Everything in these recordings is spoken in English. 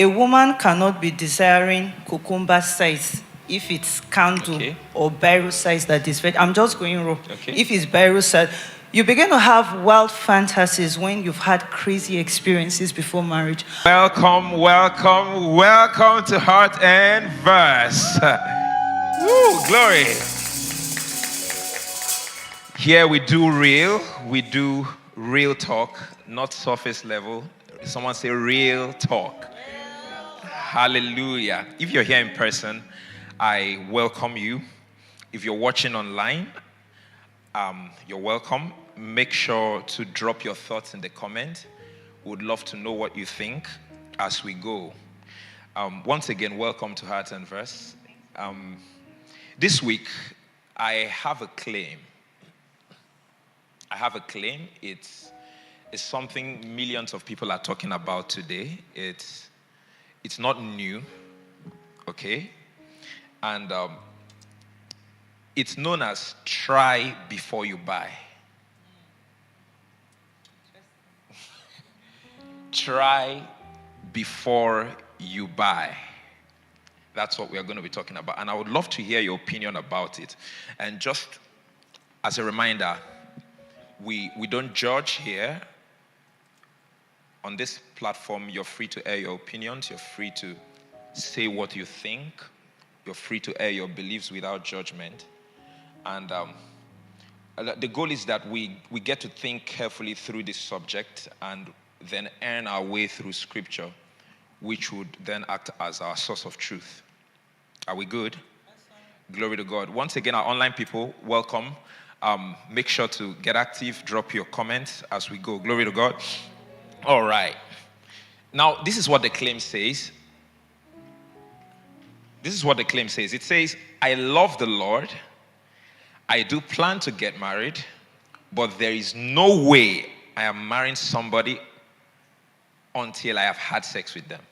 A woman cannot be desiring cucumber size if it's candle Okay. or barrel size that is fed. I'm just going raw. Okay. If it's barrel size, you begin to have wild fantasies when you've had crazy experiences before marriage. Welcome, welcome, welcome to Heart and Verse. Woo, glory. Here we do real talk, not surface level. Someone say real talk. Hallelujah. If you're here in person, I welcome you. If you're watching online, you're welcome. Make sure to drop your thoughts in the comment. Would love to know what you think as we go. Once again, welcome to Heart and Verse. This week, I have a claim. It's something millions of people are talking about today. It's not new, okay? And it's known as try before you buy. Try before you buy. That's what we are going to be talking about. And I would love to hear your opinion about it. And just as a reminder, we don't judge here. On this platform, you're free to air your opinions. You're free to say what you think. You're free to air your beliefs without judgment. And the goal is that we get to think carefully through this subject and then earn our way through Scripture, which would then act as our source of truth. Are we good? Glory to God. Once again, our online people, welcome. Make sure to get active, drop your comments as we go. Glory to God. All right. Now, this is what the claim says. It says, I love the Lord. I do plan to get married, but there is no way I am marrying somebody until I have had sex with them.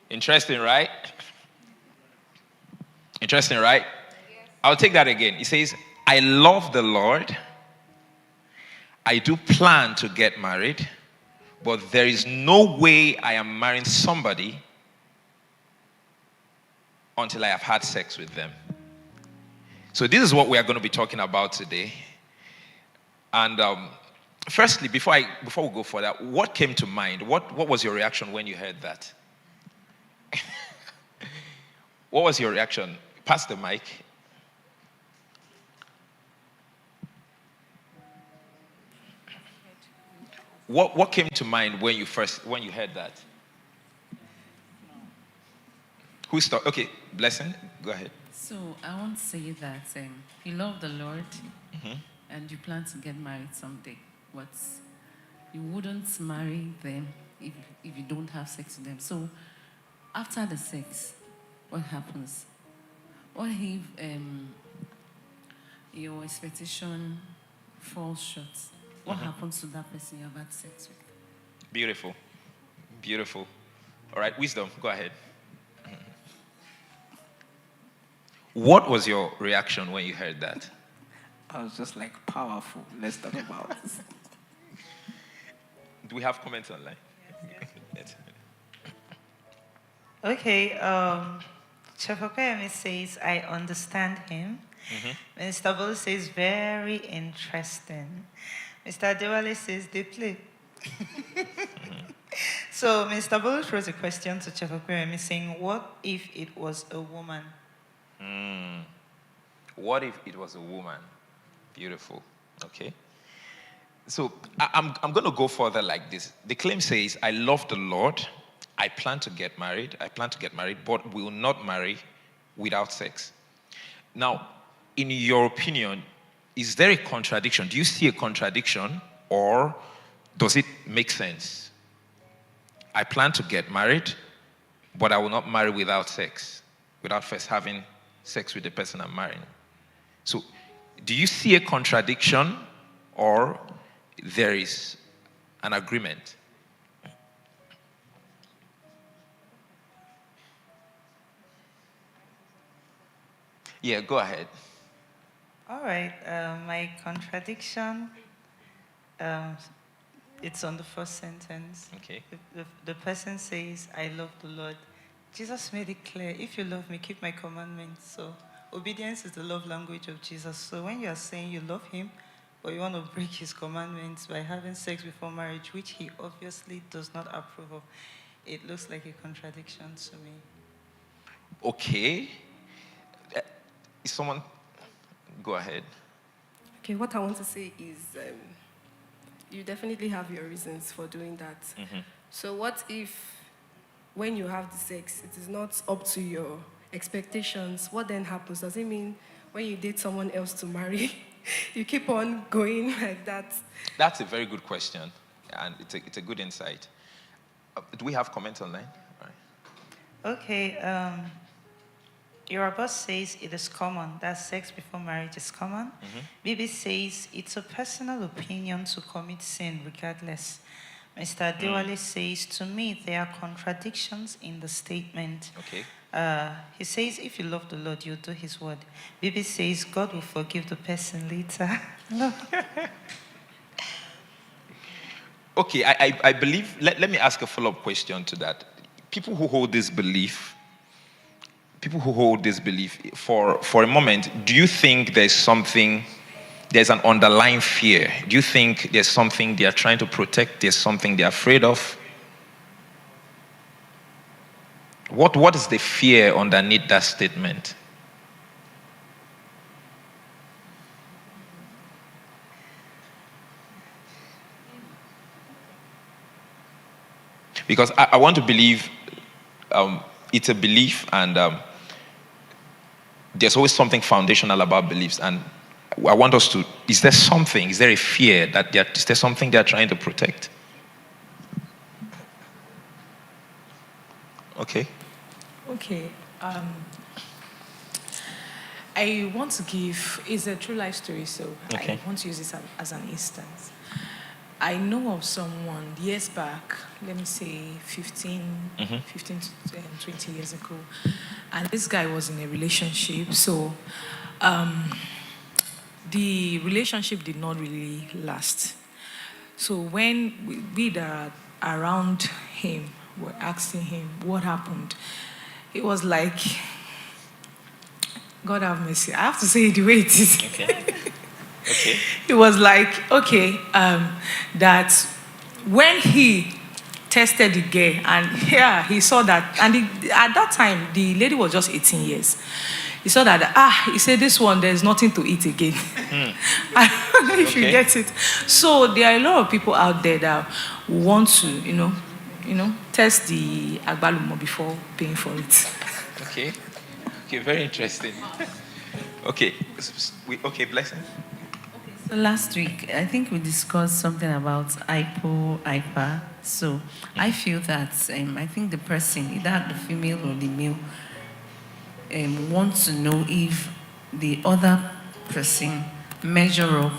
Interesting, right? Interesting, right? I'll take that again. It says, I love the Lord. I do plan to get married, but there is no way I am marrying somebody until I have had sex with them. So this is what we are going to be talking about today. And firstly, before we go further, what came to mind? What was your reaction when you heard that? What was your reaction? Pass the mic. What came to mind when you heard that? Who started? Okay, Blessing, go ahead. So I want to say that you love the Lord and you plan to get married someday, but you wouldn't marry them if you don't have sex with them. So after the sex, what happens? What if your expectation falls short? What happens to that person you have had sex with? Beautiful. Beautiful. All right, Wisdom, go ahead. What was your reaction when you heard that? I was just like, powerful. Let's talk about it. Do we have comments online? Yes. Okay, Chefokayemi says, I understand him. Mr. Bolu says, very interesting. Mr. Adewale says, they play. So Mr. Bolu throws a question to Chefokayemi saying, what if it was a woman? What if it was a woman? Beautiful. Okay. So I'm going to go further like this. The claim says, I love the Lord. I plan to get married, but will not marry without sex. Now, in your opinion, is there a contradiction? Do you see a contradiction, or does it make sense? I plan to get married, but I will not marry without sex, without first having sex with the person I'm marrying. So, do you see a contradiction, or there is an agreement? Yeah, go ahead. All right, my contradiction Um, it's on the first sentence. Okay. The person says, I love the Lord. Jesus made it clear, if you love me, keep my commandments. So obedience is the love language of Jesus. So when you are saying you love him, but you want to break his commandments by having sex before marriage, which he obviously does not approve of, it looks like a contradiction to me. Okay. Is someone... Go ahead. Okay, what I want to say is you definitely have your reasons for doing that. So what if when you have the sex, it is not up to your expectations? What then happens? Does it mean when you date someone else to marry, you keep on going like that? That's a very good question, and it's a good insight. Do we have comments online? All right. Okay, your boss says it is common, that sex before marriage is common. Bibi says it's a personal opinion to commit sin regardless. Mr. Adewale says, to me, there are contradictions in the statement. Okay. He says, if you love the Lord, you do his word. Bibi says, God will forgive the person later. No. Okay, I believe, let me ask a follow-up question to that. People who hold this belief, for a moment, do you think there's an underlying fear? Do you think there's something they are trying to protect? There's something they're afraid of? What is the fear underneath that statement? Because I want to believe it's a belief, and there's always something foundational about beliefs. And I want us to, is there a fear that is there something they're trying to protect? Okay. Okay. I want to give, it's a true life story, so Okay. I want to use this as an instance. I know of someone years back, let me say 15 to 20 years ago, and this guy was in a relationship, so the relationship did not really last. So when we that are around him were asking him what happened, it was like, God have mercy, I have to say it the way it is. Okay. Okay. It was like, okay, that when he tested the girl, and yeah, he saw that, and at that time, the lady was just 18 years. He saw that, he said, this one, there's nothing to eat again. I don't know if you get it. So there are a lot of people out there that want to, test the agbalumo before paying for it. Okay. Okay, very interesting. Okay. Blessing. So last week, I think we discussed something about hyper. So I feel that I think the person, either the female or the male, wants to know if the other person measure up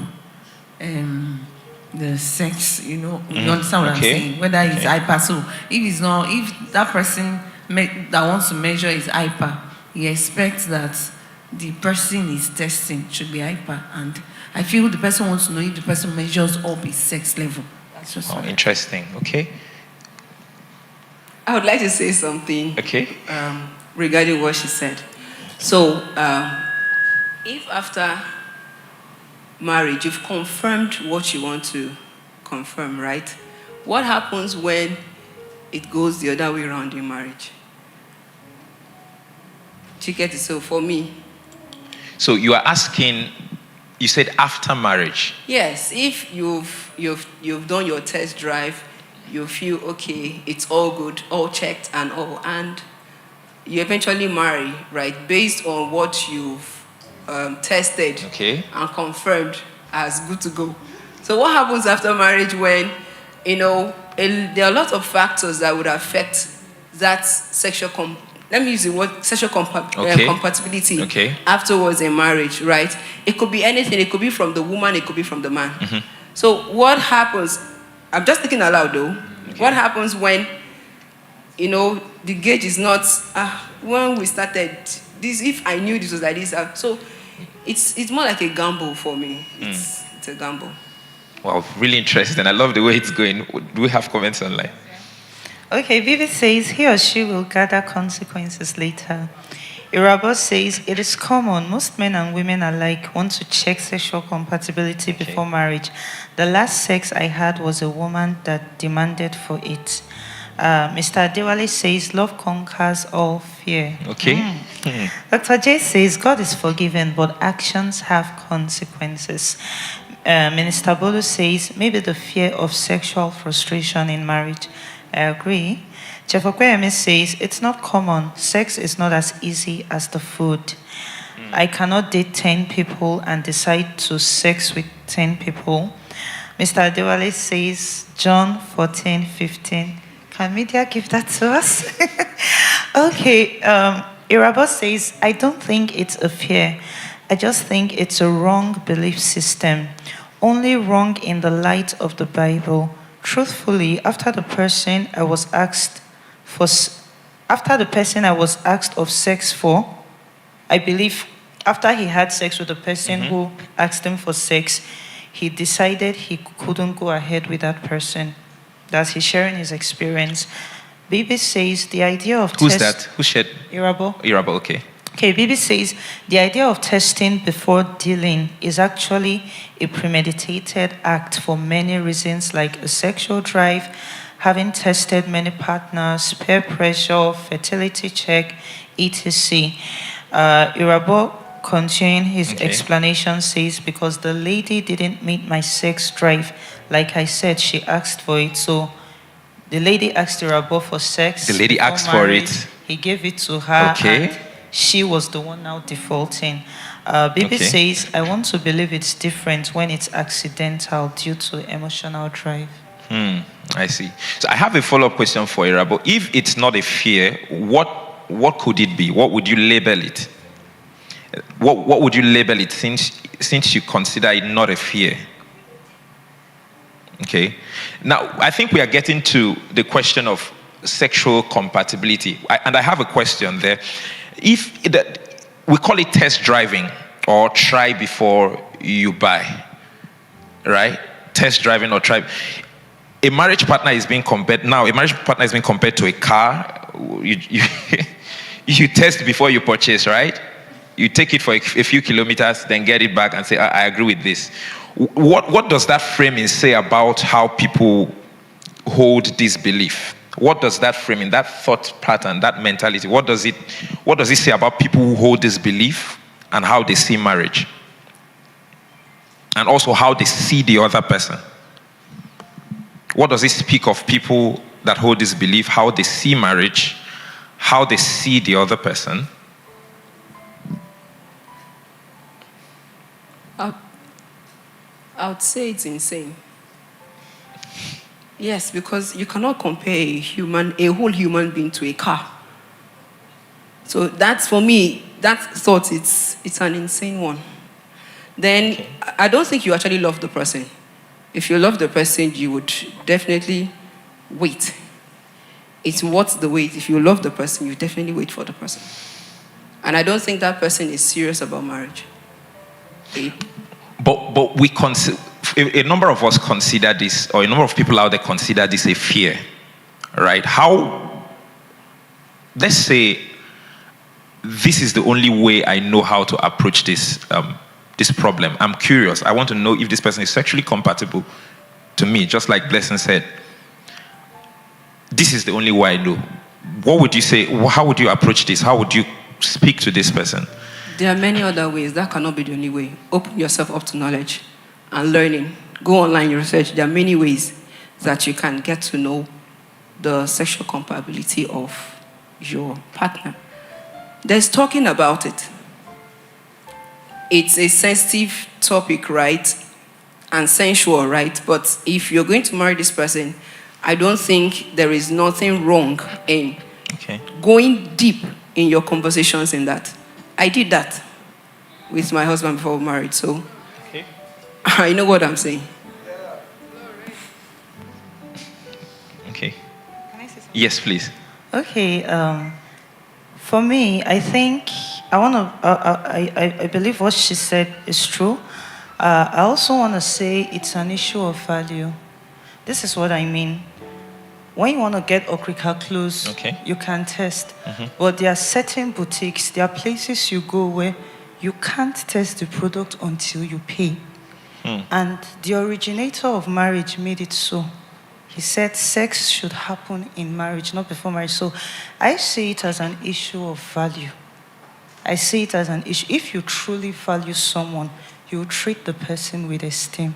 the sex, you understand what I'm saying? Whether it's hyper. So if that person that wants to measure is hyper, he expects that the person is testing should be hyper, and I feel the person wants to know if the person measures up his sex level. That's just Interesting. Okay. I would like to say something. Okay. Regarding what she said. So, if after marriage you've confirmed what you want to confirm, right? What happens when it goes the other way around in marriage? Do you get it? So for me. So you are asking, you said after marriage. Yes, if you've done your test drive, you feel okay, it's all good, all checked and all, and you eventually marry, right, based on what you've tested and confirmed as good to go. So what happens after marriage when, there are a lot of factors that would affect that sexual let me use the word sexual compatibility afterwards in marriage, right? It could be anything. It could be from the woman. It could be from the man. So what happens, I'm just thinking aloud though, what happens when, the gauge is not, when we started, this, if I knew this was like this, so it's more like a gamble for me. It's a gamble. Wow, really interesting. I love the way it's going. Do we have comments online? Okay, Vivi says he or she will gather consequences later. Irabo says it is common. Most men and women alike want to check sexual compatibility before marriage. The last sex I had was a woman that demanded for it. Mr. Adewale says love conquers all fear. Okay. Dr. J says God is forgiven, but actions have consequences. Minister Bolu says maybe the fear of sexual frustration in marriage. I agree. Jeff Okweyemi says it's not common. Sex is not as easy as the food. I cannot date 10 people and decide to sex with 10 people. Mr. Adewale says John 14:15. Can media give that to us? Okay. Irabo says I don't think it's a fear. I just think it's a wrong belief system. Only wrong in the light of the Bible. Truthfully, after the person I was asked of sex for, I believe after he had sex with the person who asked him for sex, he decided he couldn't go ahead with that person. That's he's sharing his experience. Bibi says the idea of Who's that? Who shared? Irabo. Irabo, okay. Okay, Bibi says the idea of testing before dealing is actually a premeditated act for many reasons, like a sexual drive, having tested many partners, peer pressure, fertility check, etc. Irabo, continuing his explanation, says because the lady didn't meet my sex drive, like I said, she asked for it. So the lady asked Irabo for sex. The lady asked for it. He gave it to her. Okay. And she was the one now defaulting. Bibi says, I want to believe it's different when it's accidental due to emotional drive. I see. So I have a follow-up question for Irabo. If it's not a fear, what could it be? What would you label it? What would you label it since you consider it not a fear? Okay. Now, I think we are getting to the question of sexual compatibility. And I have a question there. We call it test driving or try before you buy, right? Test driving or try. A marriage partner is being compared to a car. You test before you purchase, right? You take it for a few kilometers, then get it back and say, I agree with this. What does that framing say about how people hold this belief? What does that framing, that thought pattern, that mentality, what does it say about people who hold this belief and how they see marriage? And also how they see the other person. What does it speak of people that hold this belief, how they see marriage, how they see the other person? I would say it's insane. Yes, because you cannot compare a whole human being to a car. So that's, for me, that thought, it's an insane one. Then I don't think you actually love the person. If you love the person, you would definitely wait. It's worth the wait. If you love the person, you definitely wait for the person. And I don't think that person is serious about marriage. But we consider, a number of us consider this, or a number of people out there consider this a fear, right? Let's say this is the only way I know how to approach this problem. I'm curious. I want to know if this person is sexually compatible to me, just like Blessing said. This is the only way I know. What would you say? How would you approach this? How would you speak to this person? There are many other ways. That cannot be the only way. Open yourself up to knowledge and learning. Go online, research. There are many ways that you can get to know the sexual compatibility of your partner. There's talking about it. It's a sensitive topic, right? And sensual, right? But if you're going to marry this person, I don't think there is nothing wrong in going deep in your conversations in that. I did that with my husband before we married, so I know what I'm saying. Okay. Yes, please. Okay. For me, I think I believe what she said is true. I also want to say it's an issue of value. This is what I mean. When you want to get okrika clothes, Okay. you can test. But there are certain boutiques, there are places you go where you can't test the product until you pay. And the originator of marriage made it so. He said sex should happen in marriage, not before marriage. So I see it as an issue of value. I see it as an issue. If you truly value someone, you treat the person with esteem.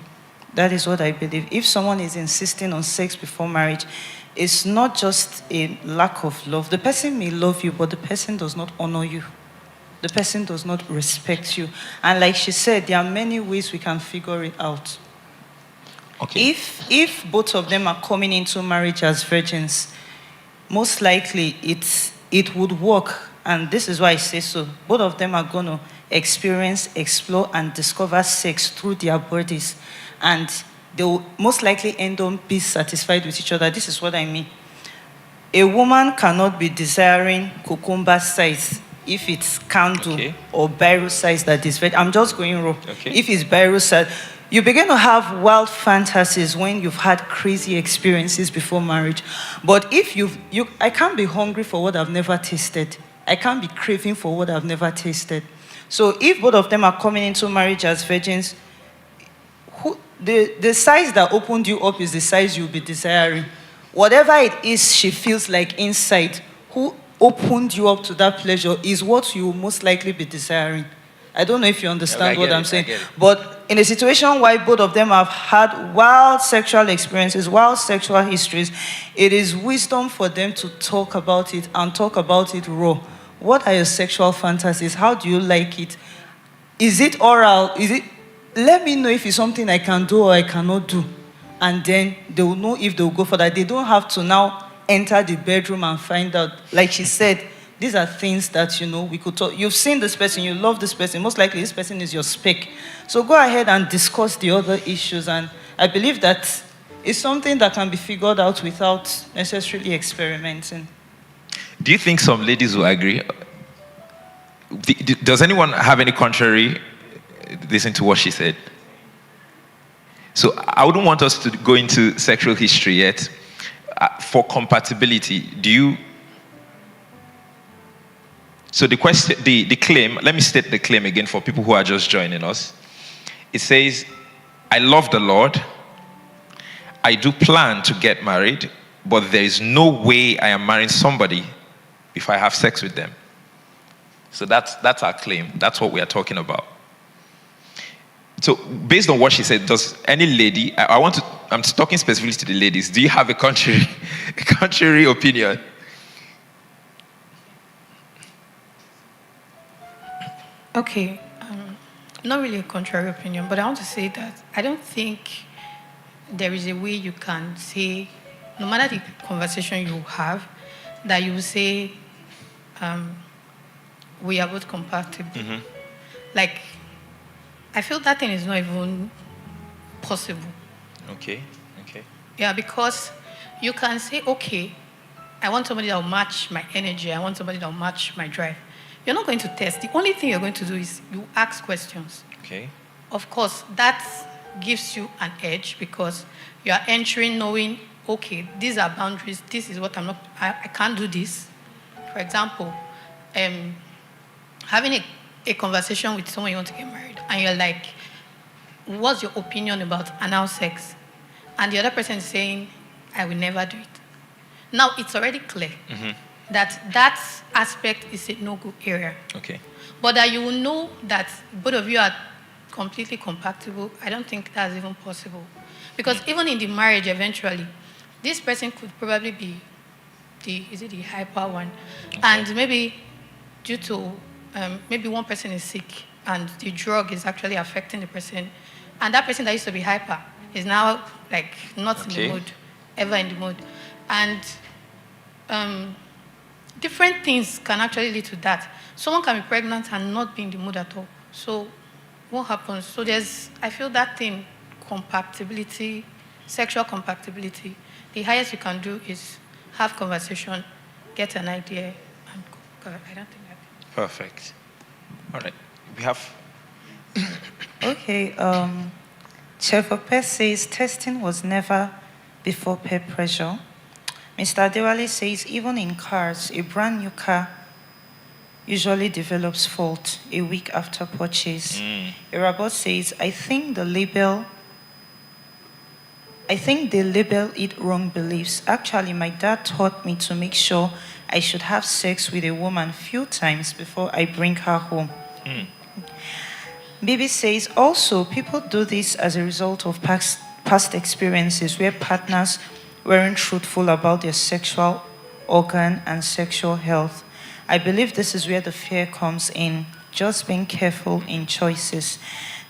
That is what I believe. If someone is insisting on sex before marriage, it's not just a lack of love. The person may love you, but the person does not honor you. The person does not respect you. And like she said, there are many ways we can figure it out. Okay. If both of them are coming into marriage as virgins, most likely it would work. And this is why I say so. Both of them are going to experience, explore, and discover sex through their bodies. And they will most likely end up being satisfied with each other. This is what I mean. A woman cannot be desiring cucumber size if it's candle or biro size that is red. I'm just going raw. Okay. If it's biro size, you begin to have wild fantasies when you've had crazy experiences before marriage. But if I can't be hungry for what I've never tasted. I can't be craving for what I've never tasted. So if both of them are coming into marriage as virgins, the size that opened you up is the size you'll be desiring. Whatever it is she feels like inside, who opened you up to that pleasure is what you will most likely be desiring. I don't know if you understand what I'm saying. But in a situation where both of them have had wild sexual experiences, wild sexual histories, it is wisdom for them to talk about it and talk about it raw. What are your sexual fantasies? How do you like it? Is it oral? Let me know if it's something I can do or I cannot do. And then they will know if they will go for that. They don't have to now enter the bedroom and find out. Like she said, these are things that, we could talk. You've seen this person, you love this person. Most likely this person is your spec. So go ahead and discuss the other issues. And I believe that it's something that can be figured out without necessarily experimenting. Do you think some ladies will agree? Does anyone have any contrary? Listen to what she said. So I wouldn't want us to go into sexual history yet. For compatibility, So the question, the claim, let me state the claim again for people who are just joining us. It says, I love the Lord. I do plan to get married, but there is no way I am marrying somebody if I have sex with them. So that's our claim. That's what we are talking about. So based on what she said, does any lady, I'm talking specifically to the ladies, do you have a contrary opinion? Okay, not really a contrary opinion, but I want to say that I don't think there is a way you can say, no matter the conversation you have, that you will say, we are both compatible. Mm-hmm. Like, I feel that thing is not even possible. Okay. Yeah, because you can say, okay, I want somebody that will match my energy. I want somebody that will match my drive. You're not going to test. The only thing you're going to do is you ask questions. Okay. Of course, that gives you an edge because you are entering knowing, okay, these are boundaries. This is what I can't do this. For example, having a conversation with someone you want to get married, and you're like, what's your opinion about anal sex? And the other person is saying, I will never do it. Now, it's already clear that aspect is a no-go area. Okay. But that you will know that both of you are completely compatible, I don't think that's even possible. Because even in the marriage, eventually, this person could probably be the hyper one? Okay. And maybe due to, maybe one person is sick and the drug is actually affecting the person. And that person that used to be hyper is now like not in the mood, ever in the mood. And different things can actually lead to that. Someone can be pregnant and not be in the mood at all. So what happens? So I feel that thing, compatibility, sexual compatibility, the highest you can do is have conversation, get an idea, and go. I don't think that. Perfect. All right. We have Okay, Chef Ope says testing was never before peer pressure. Mr. Adewale says even in cars, a brand new car usually develops fault a week after purchase. Irabot says, I think they label it wrong beliefs. Actually, my dad taught me to make sure I should have sex with a woman few times before I bring her home. Bibi says, also, people do this as a result of past experiences where partners weren't truthful about their sexual organ and sexual health. I believe this is where the fear comes in, just being careful in choices.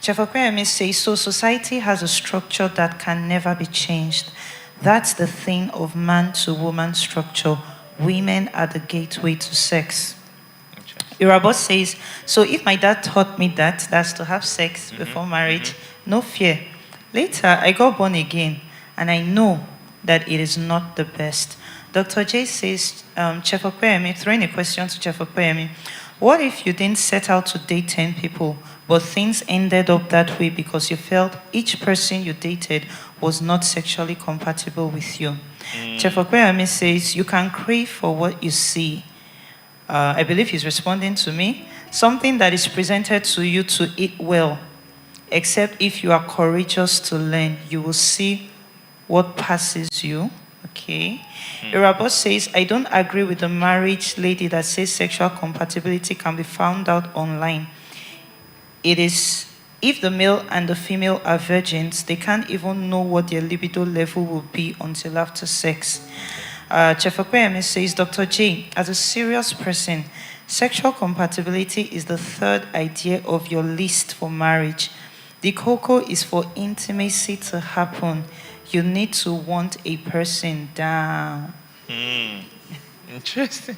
Chefakwe says, so society has a structure that can never be changed. That's the thing of man to woman structure. Women are the gateway to sex. Irabot says, so if my dad taught me that's to have sex before marriage, no fear. Later, I got born again, and I know that it is not the best. Dr. J says, Chefakwe, throwing a question to Chefakwe, what if you didn't set out to date 10 people, but things ended up that way because you felt each person you dated was not sexually compatible with you? Chefakwe says, you can crave for what you see. I believe he's responding to me. Something that is presented to you to eat well, except if you are courageous to learn, you will see what passes you. Okay. Irabot says, I don't agree with the marriage lady that says sexual compatibility can be found out online. It is, if the male and the female are virgins, they can't even know what their libido level will be until after sex. Chefakwe says, Dr. J, as a serious person, sexual compatibility is the third idea of your list for marriage. The cocoa is for intimacy to happen. You need to want a person down. Interesting.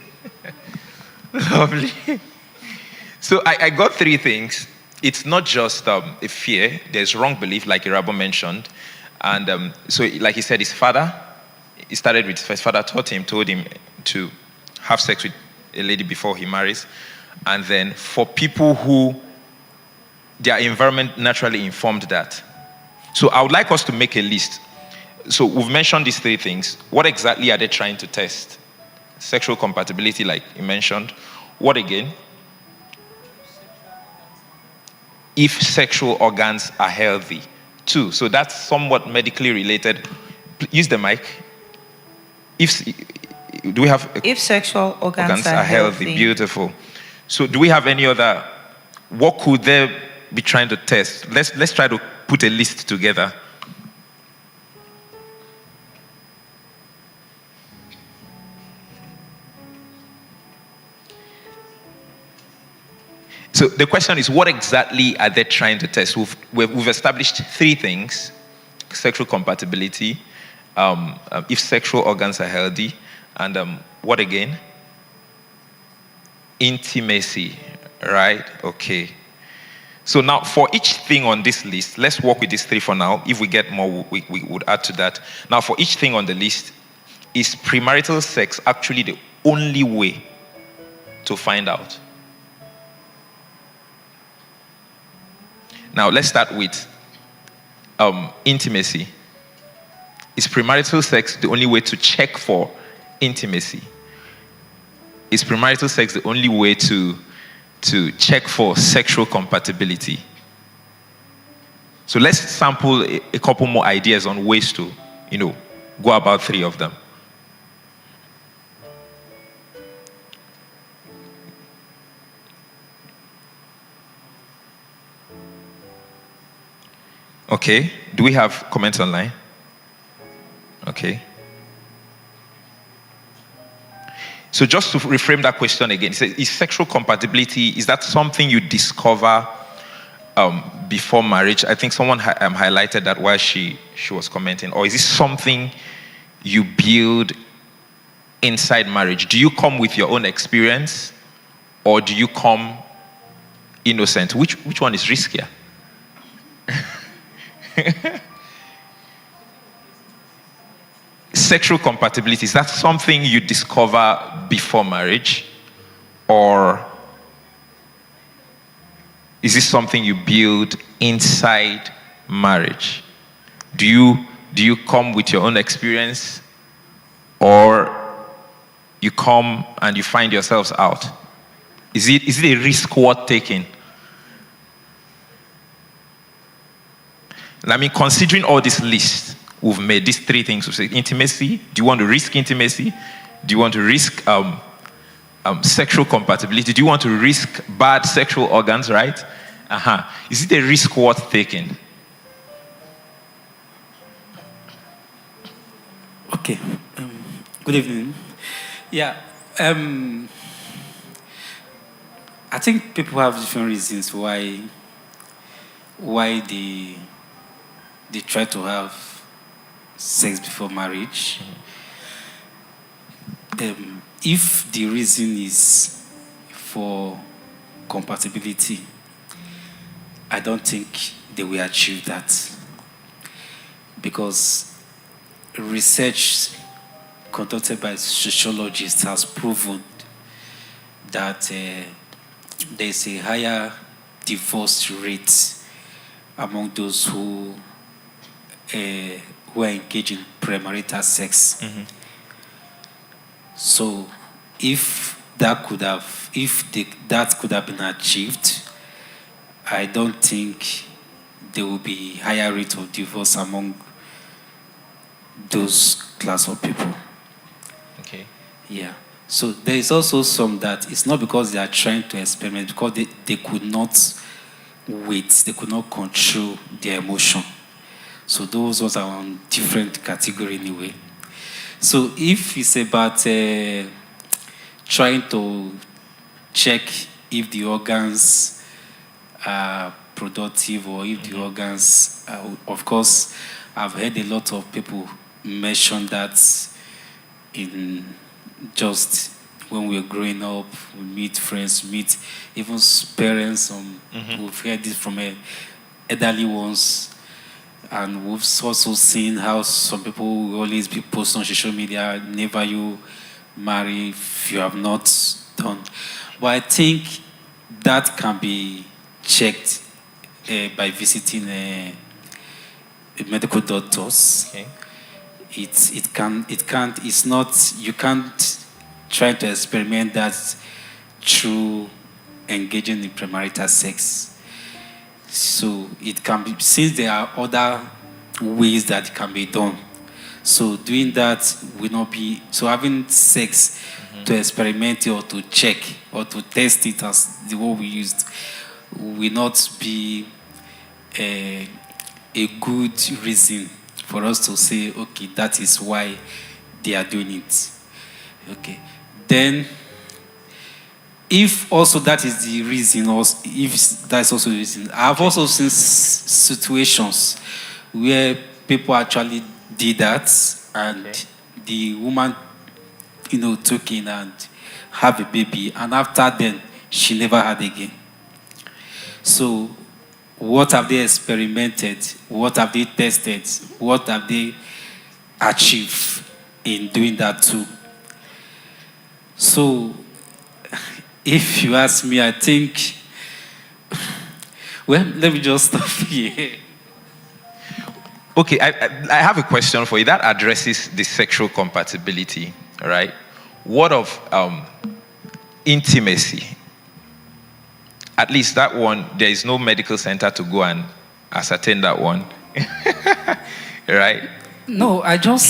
Lovely. So I got three things. It's not just a fear. There's wrong belief, like Irabo mentioned. And so, like he said, his father, he started with his father told him to have sex with a lady before he marries. And then for people who their environment naturally informed that. So I would like us to make a list. So we've mentioned these three things. What exactly are they trying to test? Sexual compatibility, like you mentioned. What again? If sexual organs are healthy. 2, so that's somewhat medically related. Use the mic. Do we have... If sexual organs are healthy. Beautiful. So do we have any other... What could they be trying to test? Let's try to put a list together. So the question is, what exactly are they trying to test? We've established three things: sexual compatibility, if sexual organs are healthy, and what again? Intimacy, right? Okay. So now, for each thing on this list, let's work with these three for now. If we get more, we would add to that. Now, for each thing on the list, is premarital sex actually the only way to find out? Now, let's start with intimacy. Is premarital sex the only way to check for intimacy? Is premarital sex the only way to check for sexual compatibility? So let's sample a couple more ideas on ways to, go about three of them. Okay. Do we have comments online? Okay. So just to reframe that question again, is sexual compatibility, is that something you discover before marriage? I think someone highlighted that while she was commenting. Or is this something you build inside marriage? Do you come with your own experience, or do you come innocent? Which one is riskier? Sexual compatibility, is that something you discover before marriage, or Is this something you build inside marriage? Do you come with your own experience, or you come and you find yourselves out? Is it a risk worth taking? I mean, considering all this list we've made, these three things we've said: intimacy. Do you want to risk intimacy? Do you want to risk sexual compatibility? Do you want to risk bad sexual organs, right? Is it a risk worth taking? Okay. Good evening. Yeah. I think people have different reasons why they try to have sex before marriage. If the reason is for compatibility, I don't think they will achieve that, because research conducted by sociologists has proven that there is a higher divorce rate among those who are engaged in premarital sex. So, if that could have been achieved, I don't think there will be higher rate of divorce among those class of people. Okay. Yeah. So there is also some that it's not because they are trying to experiment, because they could not wait, they could not control their emotion. So those ones are on different category anyway. So if it's about trying to check if the organs are productive, or if the organs of course, I've heard a lot of people mention that in just when we were growing up, we meet friends, meet even parents. We've heard this from elderly ones, and we've also seen how some people will always be posting on social media, never you marry if you have not done. But I think that can be checked by visiting medical doctors. Okay. It's not, you can't try to experiment that through engaging in premarital sex. So it can be, since there are other ways that it can be done. So doing that will not be, so having sex to experiment it, or to check, or to test it as the one we used, will not be a good reason for us to say, okay, that is why they are doing it. Okay. Then, if also that is the reason, or if that's also the reason, I've also seen situations where people actually did that, and the woman, took in and have a baby, and after then, she never had again. So, what have they experimented? What have they tested? What have they achieved in doing that too? So, if you ask me, I think, well, let me just stop here. Okay, I have a question for you that addresses the sexual compatibility, right? What of intimacy? At least that one, there is no medical center to go and ascertain that one, right? No, I just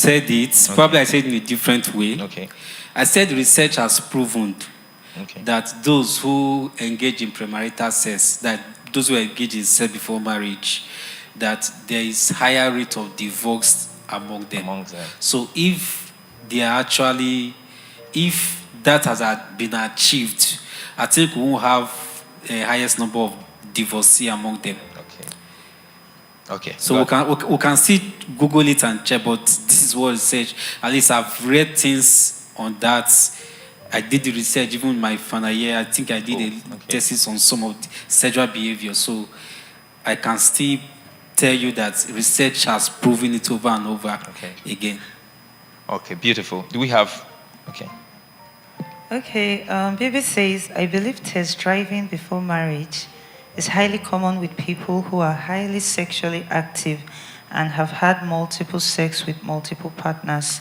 said it. Okay. Probably I said it in a different way. Okay. I said research has proven Okay. that those who engage in premarital sex, that those who engage in sex before marriage, that there is higher rate of divorce among them. So if they are actually, if that has been achieved, I think we will have a highest number of divorcees among them. Okay. So we can still Google it and check, but this is what research, at least I've read things on that. I did the research even in my final year. I think I did a thesis on some of the sexual behavior. So I can still tell you that research has proven it over and over again. Okay, beautiful. Do we have, Okay, Baby says, I believe test driving before marriage is highly common with people who are highly sexually active and have had multiple sex with multiple partners.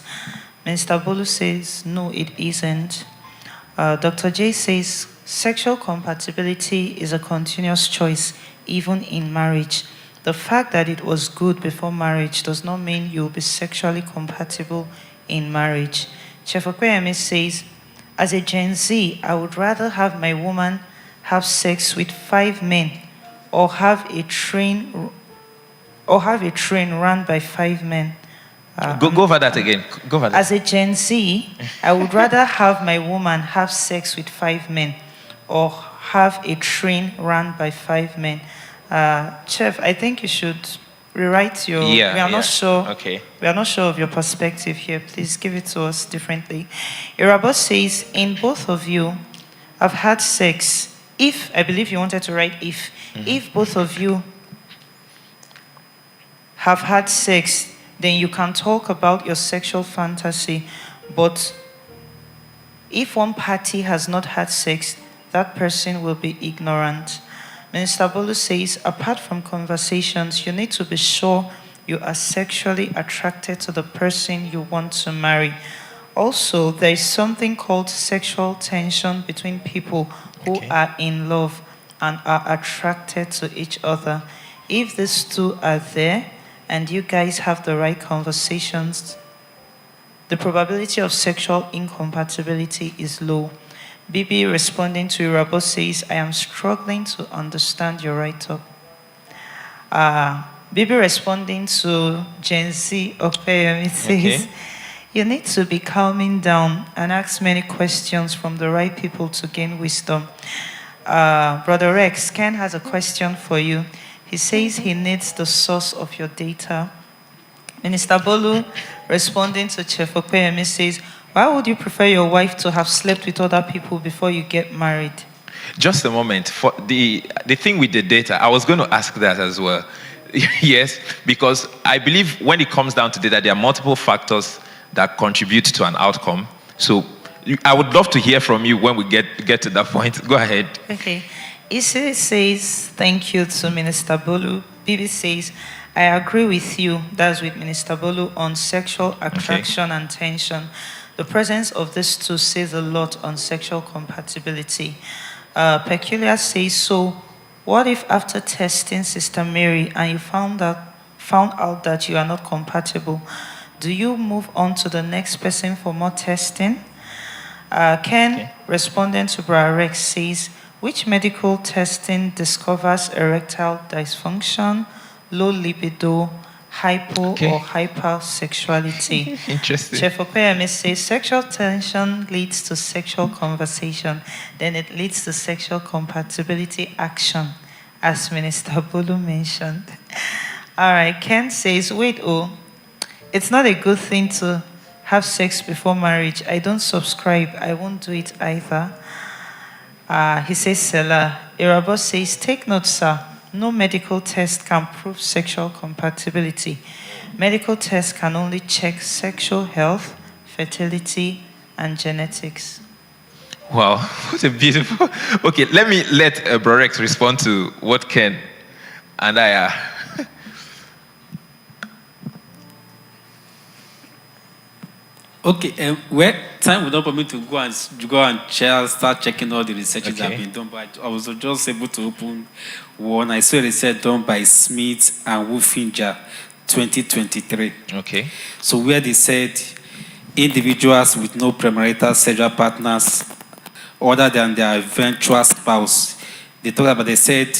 Minister Bolu says, no, it isn't. Dr. J says, sexual compatibility is a continuous choice, even in marriage. The fact that it was good before marriage does not mean you'll be sexually compatible in marriage. Chef Okweyemi says, as a Gen Z, I would rather have my woman have sex with 5 men or have a train run by 5 men. Go over that again. Go over that. As a Gen Z, I would rather have my woman have sex with 5 men or have a train run by 5 men. Chef, I think you should rewrite your. Yeah, we are not sure. Okay. We are not sure of your perspective here. Please give it to us differently. Irabo says, in both of you, I've had sex. If, I believe you wanted to write if both of you have had sex, then you can talk about your sexual fantasy. But if one party has not had sex, that person will be ignorant. Minister Bolu says, apart from conversations, you need to be sure you are sexually attracted to the person you want to marry. Also, there is something called sexual tension between people who are in love and are attracted to each other. If these two are there and you guys have the right conversations, the probability of sexual incompatibility is low. Bibi responding to Irabo says, I am struggling to understand your write-up. Bibi responding to Gen Z Opeyemi says, you need to be calming down and ask many questions from the right people to gain wisdom. Brother Rex, Ken has a question for you. He says he needs the source of your data. Minister Bolu responding to Chef Opeyemi says, why would you prefer your wife to have slept with other people before you get married? Just a moment. For the thing with the data, I was going to ask that as well. Yes, because I believe when it comes down to data, there are multiple factors that contribute to an outcome. So I would love to hear from you when we get to that point. Go ahead. Okay. Isi says, thank you to Minister Bolu. Bibi says, I agree with you, that's with Minister Bolu, on sexual attraction and tension. The presence of these two says a lot on sexual compatibility. Peculiar says, so what if after testing Sister Mary and you found out that you are not compatible, do you move on to the next person for more testing? Ken, responding to Brother Rex, says, which medical testing discovers erectile dysfunction, low libido, hypo or hypersexuality? Interesting. Chef Opeyemi says sexual tension leads to sexual conversation, then it leads to sexual compatibility action, as Minister Bolu mentioned. All right, Ken says, wait, it's not a good thing to have sex before marriage. I don't subscribe. I won't do it either. He says, Selah. Irabo says, take note, sir. No medical test can prove sexual compatibility. Medical tests can only check sexual health, fertility, and genetics. Wow, what a beautiful. Okay, let Bro Rex respond to what Ken and I are. Okay, well, time will not permit me to go and start checking all the researches that have been done, but I was just able to open one. I saw a research done by Smith and Wolfinger, 2023. Okay. So where they said individuals with no premarital sexual partners other than their eventual spouse, they talked about, they said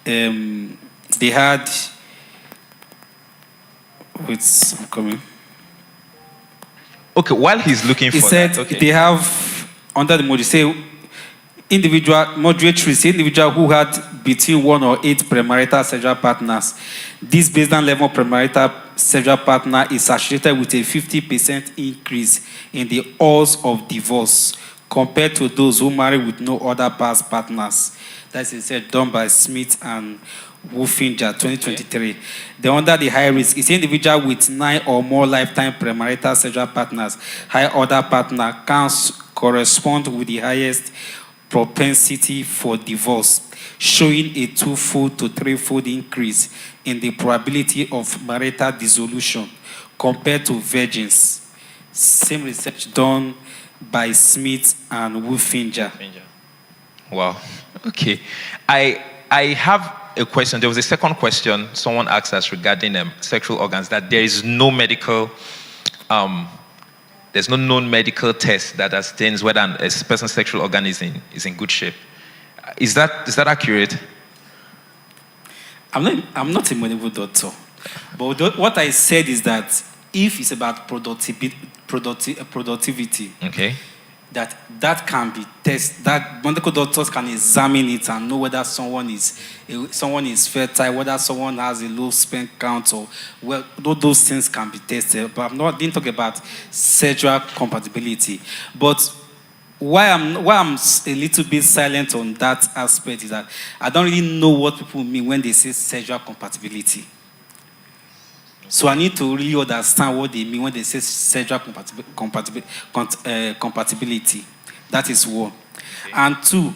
they had, I'm coming. Okay, while he's looking for that, they have, under the module, say moderate risk, individual who had between 1 or 8 premarital sexual partners. This baseline level of premarital sexual partner is associated with a 50% increase in the odds of divorce compared to those who marry with no other past partners. That's said done by Smith and Wolfinger, 2023. The under the high risk is individual with 9 or more lifetime premarital sexual partners. High order partner can correspond with the highest propensity for divorce. showing a twofold to threefold increase in the probability of marital dissolution compared to virgins. Same research done by Smith and Wolfinger. Wow. Okay. I have a question. There was a second question someone asked us regarding sexual organs, that there is no medical, there's no known medical test that ascertains whether a person's sexual organ is in good shape. Is that accurate? I'm not a medical doctor, but what I said is that if it's about productivity, Okay. that can be tested. That medical doctors can examine it and know whether someone is fertile, whether someone has a low sperm count, or those things can be tested. But didn't talk about sexual compatibility. But why I'm a little bit silent on that aspect is that I don't really know what people mean when they say sexual compatibility. So I need to really understand what they mean when they say sexual compatibility. That is one. Okay. And two,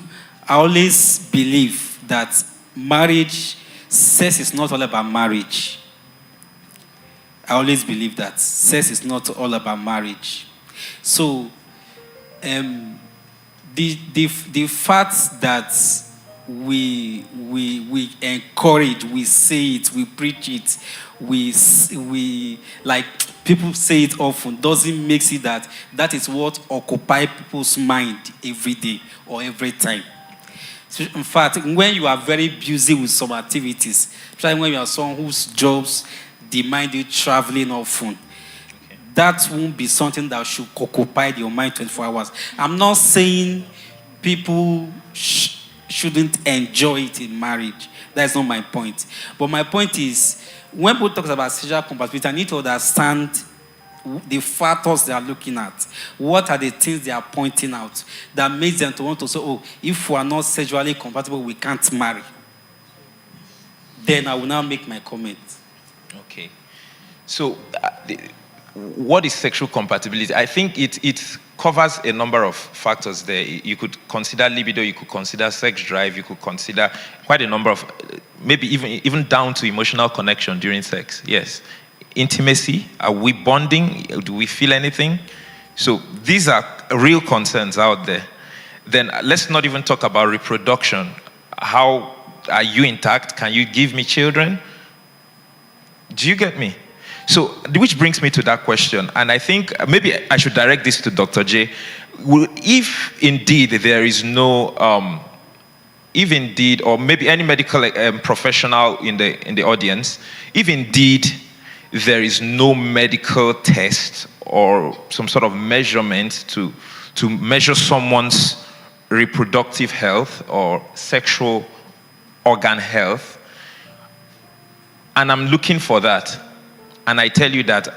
I always believe that sex is not all about marriage. I always believe that sex is not all about marriage. So the fact that we encourage, we say it, we preach it, we like people say it often, doesn't make it that is what occupies people's mind every day or every time. So in fact, when you are very busy with some activities, especially when you are someone whose jobs demand you traveling often, that won't be something that should occupy your mind 24 hours. I'm not saying people shouldn't enjoy it in marriage. That's not my point. But my point is, when people talk about sexual compatibility, I need to understand the factors they are looking at. What are the things they are pointing out that makes them to want to say, oh, if we are not sexually compatible, we can't marry. Then I will now make my comment. Okay. So, what is sexual compatibility? I think it covers a number of factors there. You could consider libido, you could consider sex drive, you could consider quite a number of, maybe even down to emotional connection during sex. Yes. Intimacy, are we bonding? Do we feel anything? So these are real concerns out there. Then let's not even talk about reproduction. How are you intact? Can you give me children? Do you get me? So, which brings me to that question, and I think maybe I should direct this to Dr. J. If indeed there is no, or maybe any medical professional in the audience, if indeed there is no medical test or some sort of measurement to measure someone's reproductive health or sexual organ health, and I'm looking for that, and I tell you that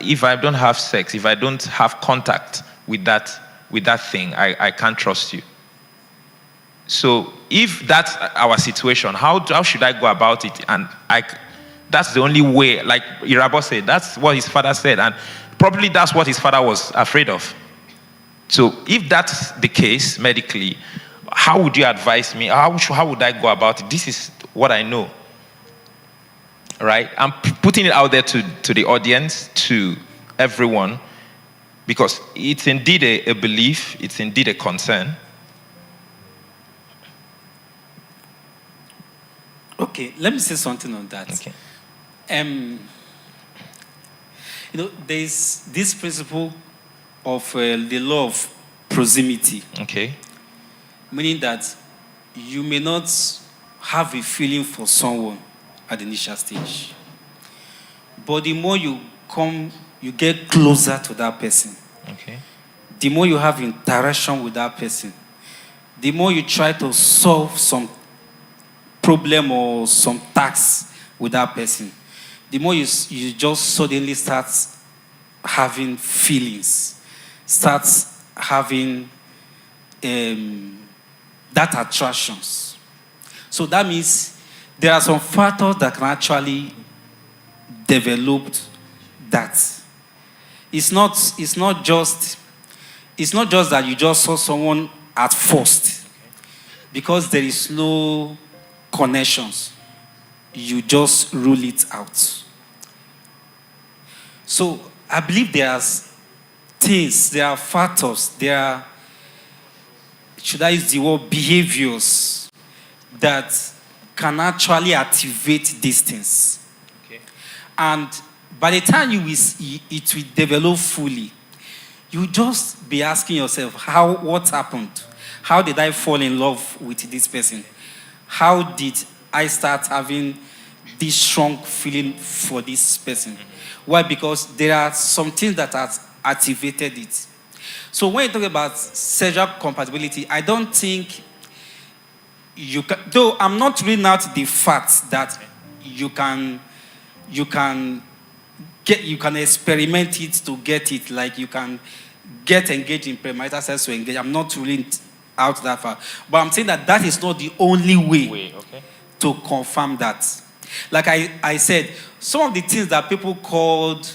if I don't have sex, if I don't have contact with that thing, I can't trust you. So if that's our situation, how should I go about it? And that's the only way, like Irabo said, that's what his father said, and probably that's what his father was afraid of. So if that's the case medically, how would you advise me? How would I go about it? This is what I know. Right? I'm putting it out there to the audience, to everyone, because it's indeed a belief, it's indeed a concern. Okay, let me say something on that. Okay. There's this principle of the law of proximity. Okay. Meaning that you may not have a feeling for someone at the initial stage, but the more you get closer to that person. Okay. The more you have interaction with that person, the more you try to solve some problem or some task with that person, the more you just suddenly start having feelings, start having that attractions. So that means there are some factors that can actually develop that. It's not just that you just saw someone at first. because there is no connections, you just rule it out. So I believe there are things, there are factors, there are, should I use the word, behaviors that can actually activate these things. Okay. And by the time it will develop fully, you just be asking yourself, what happened? How did I fall in love with this person? How did I start having this strong feeling for this person? Why? Because there are some things that have activated it. So when you talk about sexual compatibility, I don't think you can, though I'm not ruling out the fact that you can experiment it to get it, like you can get engaged in premarital sex to engage. I'm not ruling out that far. But I'm saying that is not the only way to confirm that. Like I said, some of the things that people called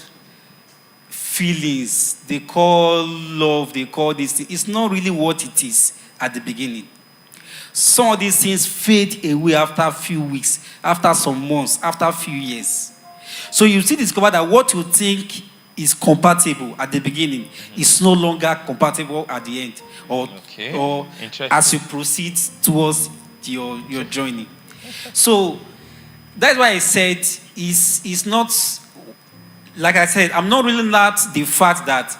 feelings, they call love, they call this thing, it's not really what it is at the beginning. Some of these things fade away after a few weeks, after some months, after a few years. So you still discover that what you think is compatible at the beginning is no longer compatible at the end, or as you proceed towards your journey. So that's why I said it's not, like I said, I'm not really not the fact that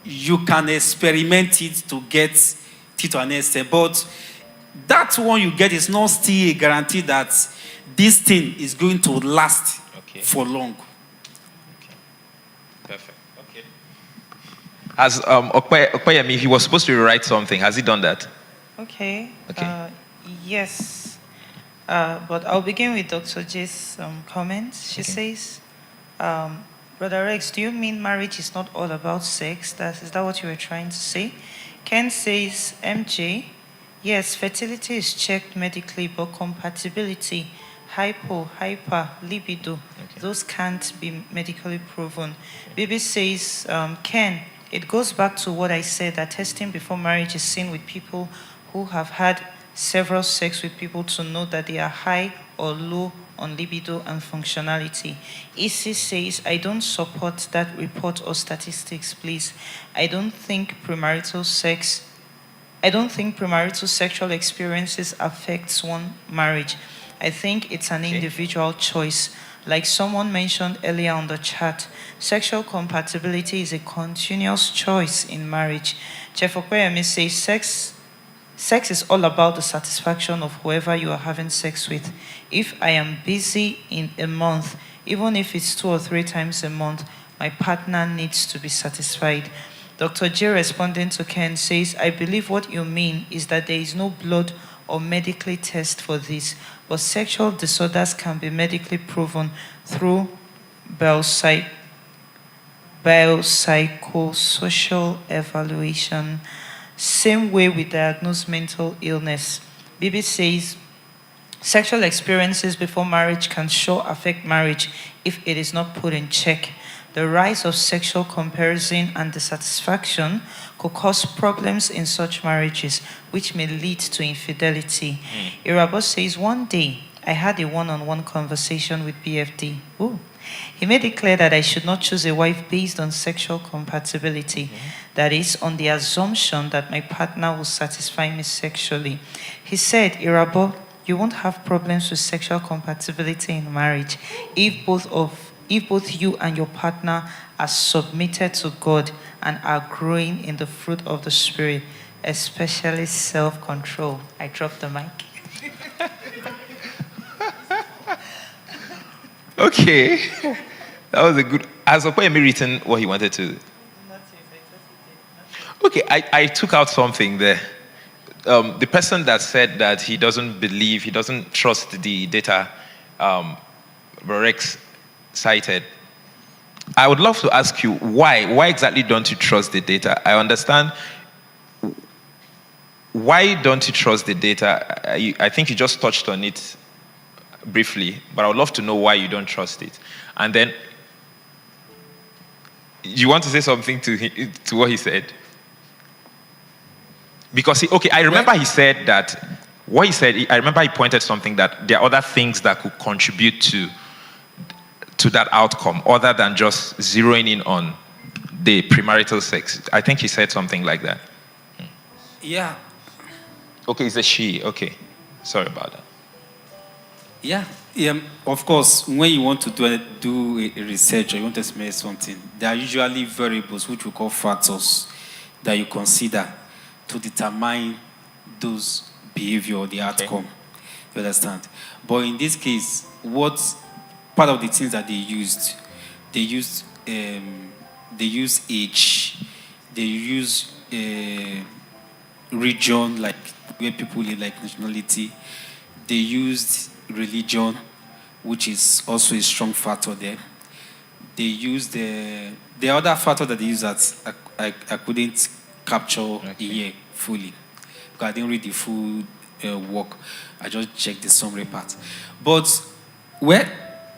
you can experiment it to get it to an extent, but that one you get is not still a guarantee that this thing is going to last for long. Okay. Perfect. Okay. As Okpeyemi, he was supposed to write something. Has he done that? Okay. Yes. But I'll begin with Dr. J's comments. She says, Brother Rex, do you mean marriage is not all about sex? Is that what you were trying to say? Ken says, MJ, yes, fertility is checked medically, but compatibility, hyper, libido, those can't be medically proven. Bibi says, Ken, it goes back to what I said, that testing before marriage is seen with people who have had several sex with people to know that they are high or low on libido and functionality. Isi says, I don't support that report or statistics, please. I don't think premarital sexual experiences affects one marriage. I think it's an individual choice. Like someone mentioned earlier on the chat, sexual compatibility is a continuous choice in marriage. Jeff Okweyemi says, Sex is all about the satisfaction of whoever you are having sex with. If I am busy in a month, even if it's 2 or 3 times a month, my partner needs to be satisfied. Dr. J, responding to Ken, says, I believe what you mean is that there is no blood or medically test for this, but sexual disorders can be medically proven through biopsychosocial evaluation. Same way with diagnosed mental illness. Bibi says, sexual experiences before marriage can sure affect marriage if it is not put in check. The rise of sexual comparison and dissatisfaction could cause problems in such marriages, which may lead to infidelity. Irabo says, one day I had a one-on-one conversation with BFD. Ooh. He made it clear that I should not choose a wife based on sexual compatibility. That is, on the assumption that my partner will satisfy me sexually. He said, Irabo, you won't have problems with sexual compatibility in marriage if both you and your partner are submitted to God and are growing in the fruit of the Spirit, especially self-control. I dropped the mic. Okay. That was a good. Has Okweyemi written what he wanted to? Okay, I took out something there. The person that said that he doesn't trust the data Rex cited, I would love to ask you why. Why exactly don't you trust the data? I understand. Why don't you trust the data? I think you just touched on it briefly, but I would love to know why you don't trust it. And then, you want to say something to what he said? Because I remember he said that what he said, I remember he pointed something that there are other things that could contribute to that outcome other than just zeroing in on the premarital sex. I think he said something like that. Yeah, Okay, it's a she. Okay. Sorry about that. yeah, yeah. Of course, when you want to do a research or you want to explain something, there are usually variables which we call factors that you consider to determine those behavior or the outcome. You understand? But in this case, what part of the things that they used age, they use region, like where people live, like nationality. They used religion, which is also a strong factor there. They used the other factor that they use that I couldn't capture here fully because I didn't read the full work. I just checked the summary part. But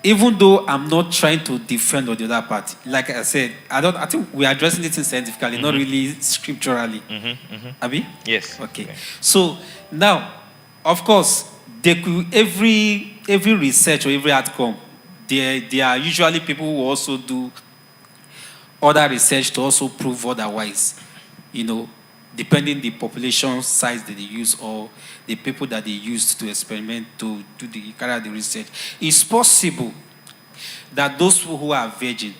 even though I'm not trying to defend on the other part, like I said, I think we're addressing it scientifically, not really scripturally. Abi? Yes. Okay. So now, of course, every research or every outcome, there are usually people who also do other research to also prove otherwise. Depending the population size that they use or the people that they use to experiment to carry out the research. It's possible that those people who are virgin,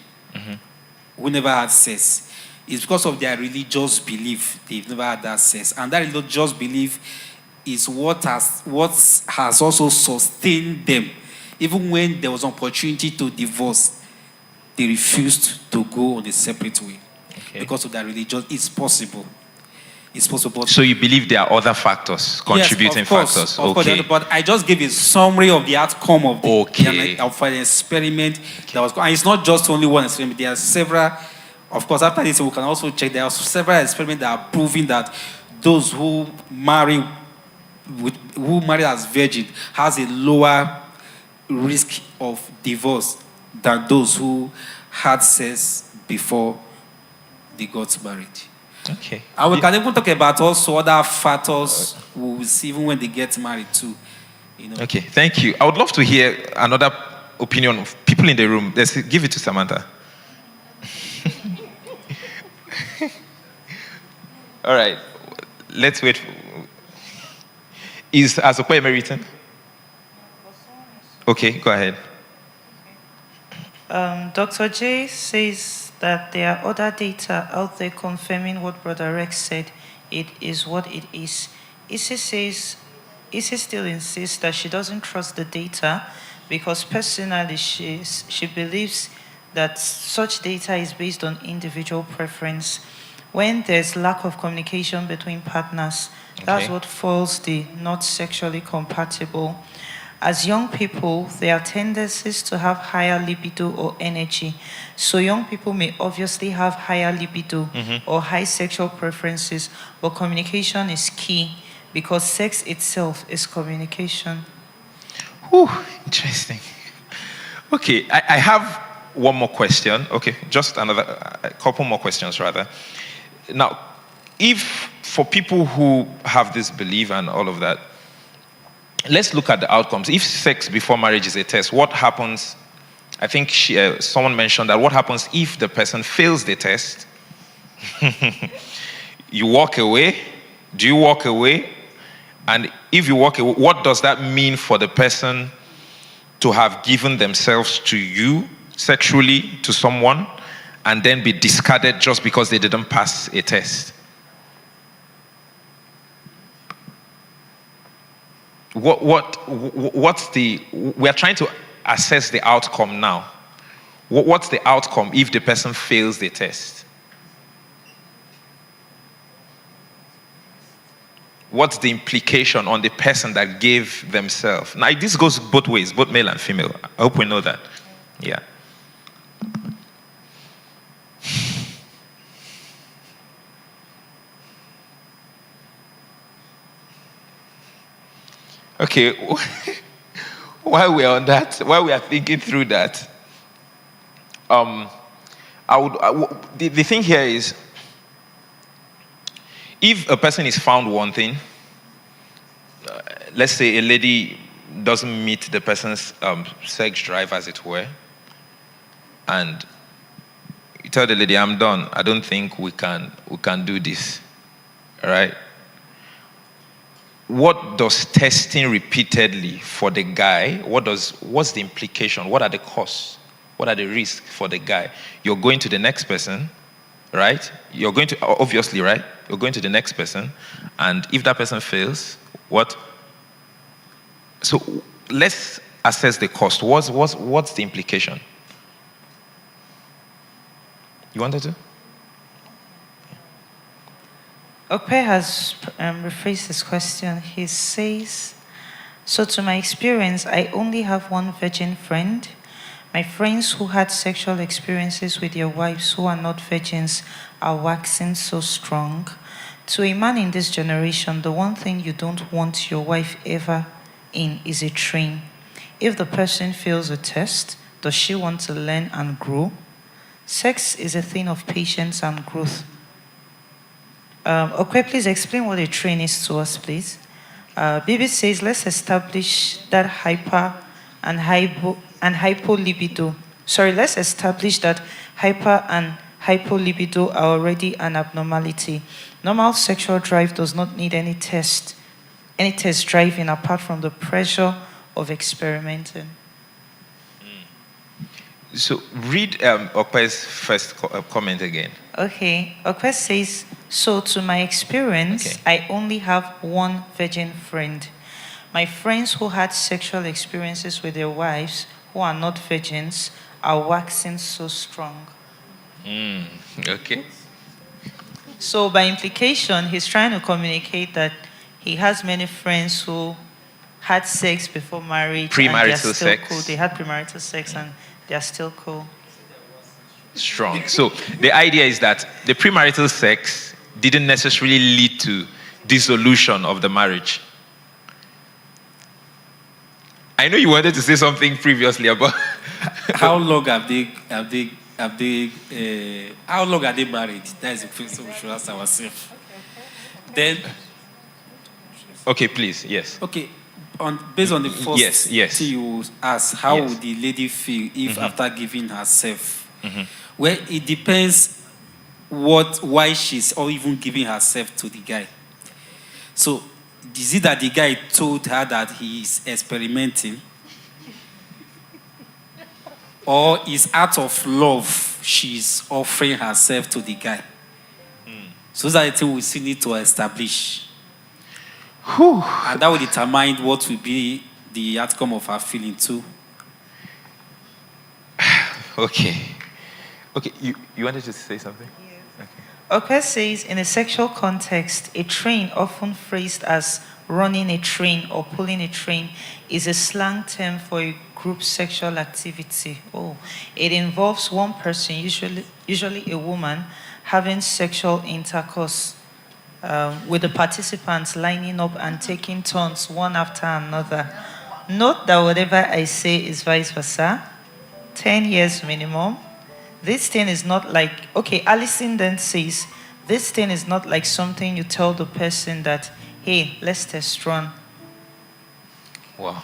who never had sex, it's because of their religious belief they've never had that sex, and that religious belief is what has also sustained them, even when there was an opportunity to divorce. They refused to go on a separate way because of their religion. It's possible. It's possible. So you believe there are other factors, contributing factors? Of course, but I just gave a summary of the outcome of an experiment that was. And it's not just only one experiment. There are several. Of course, after this, we can also check. There are several experiments that are proving that those who marry as virgin has a lower risk of divorce than those who had sex before they got married. Okay. And we can even talk about also other factors we will see even when they get married too. Okay, thank you. I would love to hear another opinion of people in the room. Let's give it to Samantha. All right. Let's wait. Is Azokwe Emeritan? Okay, go ahead. Dr. J says that there are other data out there confirming what Brother Rex said. It is what it is. Issy still insists that she doesn't trust the data because personally she believes that such data is based on individual preference. When there's lack of communication between partners, that's what falls the not sexually compatible. As young people, there are tendencies to have higher libido or energy. So young people may obviously have higher libido or high sexual preferences, but communication is key because sex itself is communication. Whew, interesting. Okay, I have one more question. Okay, just a couple more questions rather. Now, if for people who have this belief and all of that, let's look at the outcomes. If sex before marriage is a test, what happens? I think someone mentioned that what happens if the person fails the test? You walk away. Do you walk away? And if you walk away, what does that mean for the person to have given themselves to you sexually, to someone, and then be discarded just because they didn't pass a test? What's we are trying to assess the outcome now. What's the outcome if the person fails the test? What's the implication on the person that gave themselves? Now, this goes both ways, both male and female. I hope we know that. Yeah. Okay, while we are on that, while we are thinking through that, the thing here is, if a person is found wanting, let's say a lady doesn't meet the person's sex drive, as it were, and you tell the lady, I'm done. I don't think we can do this. All right? What does testing repeatedly for the guy, what's the implication? What are the costs? What are the risks for the guy? You're going to the next person, right? You're going to, obviously, right? You're going to the next person, and if that person fails, what? So let's assess the cost. What's the implication? You wanted to? Okpe has rephrased his question. He says, so to my experience, I only have one virgin friend. My friends who had sexual experiences with their wives who are not virgins are waxing so strong. To a man in this generation, the one thing you don't want your wife ever in is a train. If the person fails a test, does she want to learn and grow? Sex is a thing of patience and growth. Okay, please explain what a train is to us, please. Bibi says, let's establish that hyper and hypolibido. Sorry, let's establish that hyper and hypolibido are already an abnormality. Normal sexual drive does not need any test driving apart from the pressure of experimenting. So read Okwe's first comment again. Okay, Okwe says, so to my experience, I only have one virgin friend. My friends who had sexual experiences with their wives who are not virgins are waxing so strong. Okay. So by implication, he's trying to communicate that he has many friends who had sex before marriage. Premarital and they're still sex. Cool. They had premarital sex and they're still cool. Strong. So the idea is that the premarital sex didn't necessarily lead to dissolution of the marriage. I know you wanted to say something previously about how long have they how long are they married? That is the question we should ask ourselves. Then okay, please, yes. Okay, based on the first yes. thing you ask, how would the lady feel if after giving herself? Well, it depends why she's or even giving herself to the guy. So, is it that the guy told her that he is experimenting? Or is out of love she's offering herself to the guy? So those are the things we still need to establish. And that will determine what will be the outcome of her feeling too. Okay, you wanted to say something? Yes. Okay. Okwe says, in a sexual context, a train, often phrased as running a train or pulling a train, is a slang term for a group sexual activity. It involves one person, usually a woman, having sexual intercourse with the participants lining up and taking turns one after another. Note that whatever I say is vice versa. 10 years minimum. This thing is not like, Alison then says, this thing is not like something you tell the person that, hey, let's test run. Wow.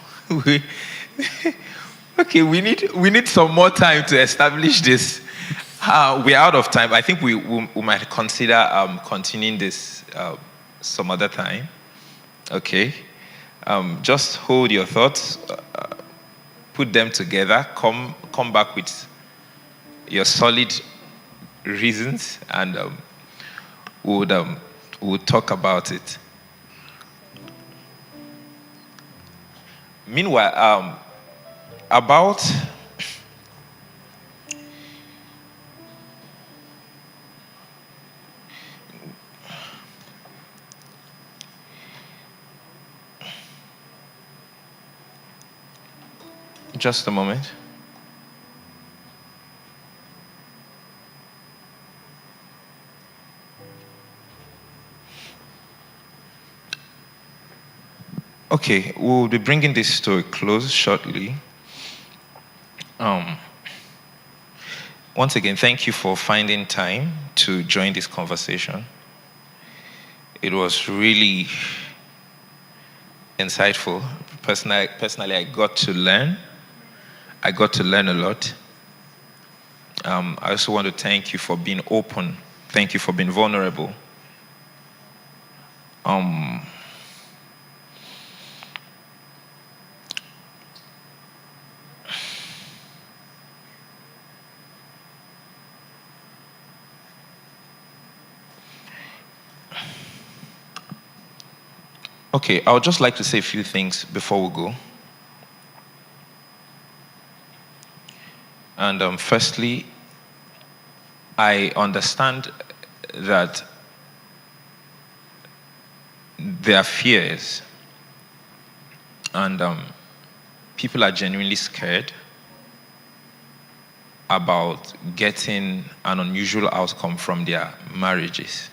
Okay, we need some more time to establish this. We're out of time. I think we might consider continuing this some other time. Okay. Just hold your thoughts, put them together, come back with your solid reasons, and we'll talk about it. Meanwhile, about just a moment. Okay, we'll be bringing this to a close shortly. Once again, thank you for finding time to join this conversation. It was really insightful. Personally, I got to learn. I got to learn a lot. I also want to thank you for being open. Thank you for being vulnerable. Okay, I would just like to say a few things before we go. And firstly, I understand that there are fears, and people are genuinely scared about getting an unusual outcome from their marriages.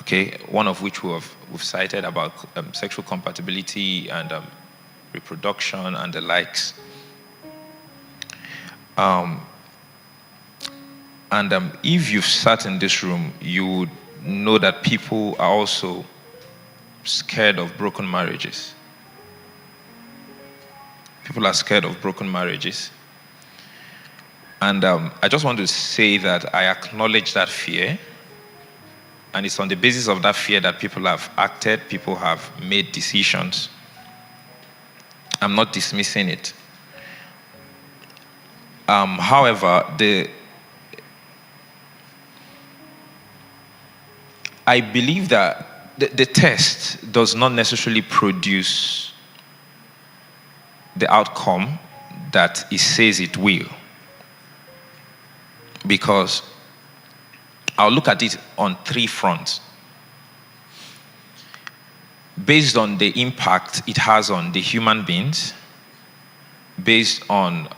Okay, one of which we've cited about sexual compatibility and reproduction and the likes. If you've sat in this room, you would know that people are also scared of broken marriages. People are scared of broken marriages. And I just want to say that I acknowledge that fear. And it's on the basis of that fear that people have acted, people have made decisions. I'm not dismissing it. However, I believe that the test does not necessarily produce the outcome that it says it will. Because I'll look at it on three fronts. Based on the impact it has on the human beings, based on,